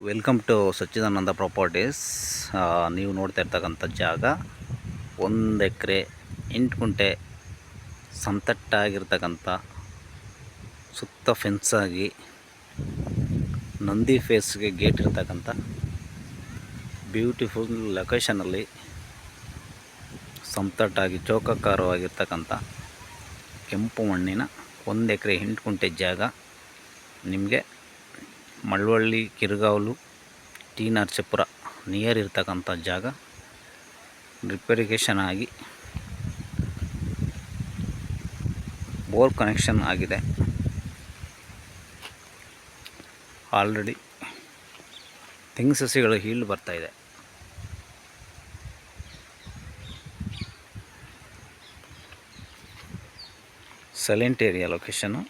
Welcome to Sachchidananda properties. ನೀವು ನೋಡ್ತಾ ಇರ್ತಕ್ಕಂಥ ಜಾಗ 1 ಎಕರೆ 8 ಗುಂಟೆ ಸಮತಟ್ಟಾಗಿರ್ತಕ್ಕಂಥ, ಸುತ್ತ ಫೆನ್ಸಾಗಿ ನಂದಿ ಫೇಸ್ಗೆ ಗೇಟ್ ಇರ್ತಕ್ಕಂಥ ಬ್ಯೂಟಿಫುಲ್ ಲೊಕೇಶನಲ್ಲಿ ಸಮತಟ್ಟಾಗಿ ಚೌಕಾಕಾರವಾಗಿರ್ತಕ್ಕಂಥ ಕೆಂಪು ಮಣ್ಣಿನ 1 ಎಕರೆ 8 ಗುಂಟೆ ಜಾಗ ನಿಮಗೆ ಮಳವಳ್ಳಿ, ಕಿರ್ಗಾವಲು, ಟಿ ನರಸೀಪುರ ನಿಯರ್ ಇರ್ತಕ್ಕಂಥ ಜಾಗ. ಡ್ರಿಪ್ ಇರಿಗೇಷನ್ ಆಗಿ ಬೋರ್ ಕನೆಕ್ಷನ್ ಆಗಿದೆ. ಆಲ್ರೆಡಿ ತೆಂಗು ಸಸಿಗಳು ಹೀಲ್ಡ್ ಬರ್ತಾಯಿದೆ. Silent area location.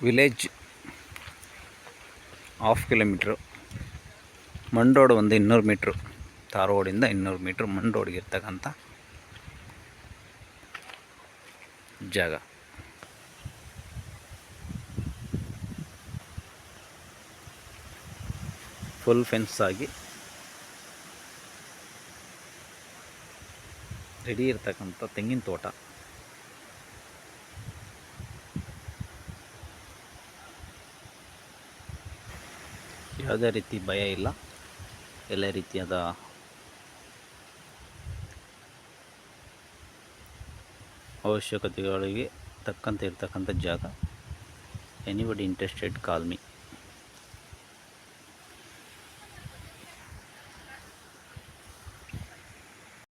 Village 1/2 kilometre, ಮಣ್ ರೋಡ್ ಒಂದು 200 ಮೀಟ್ರು, ತಾರ್ ರೋಡಿಂದ 200 ಮೀಟ್ರ್ ಮಣ್ ರೋಡ್ಗೆ ಇರ್ತಕ್ಕಂಥ ಜಾಗ. ಫುಲ್ ಫೆನ್ಸ್ ಆಗಿ ರೆಡಿ ಇರ್ತಕ್ಕಂಥ ತೆಂಗಿನ ತೋಟ. ಯಾವುದೇ ರೀತಿ ಭಯ ಇಲ್ಲ. ಎಲ್ಲ ರೀತಿಯಾದ ಅವಶ್ಯಕತೆಗಳಿಗೆ ತಕ್ಕಂತೆ ಇರ್ತಕ್ಕಂಥ ಜಾಗ. Anybody interested call me.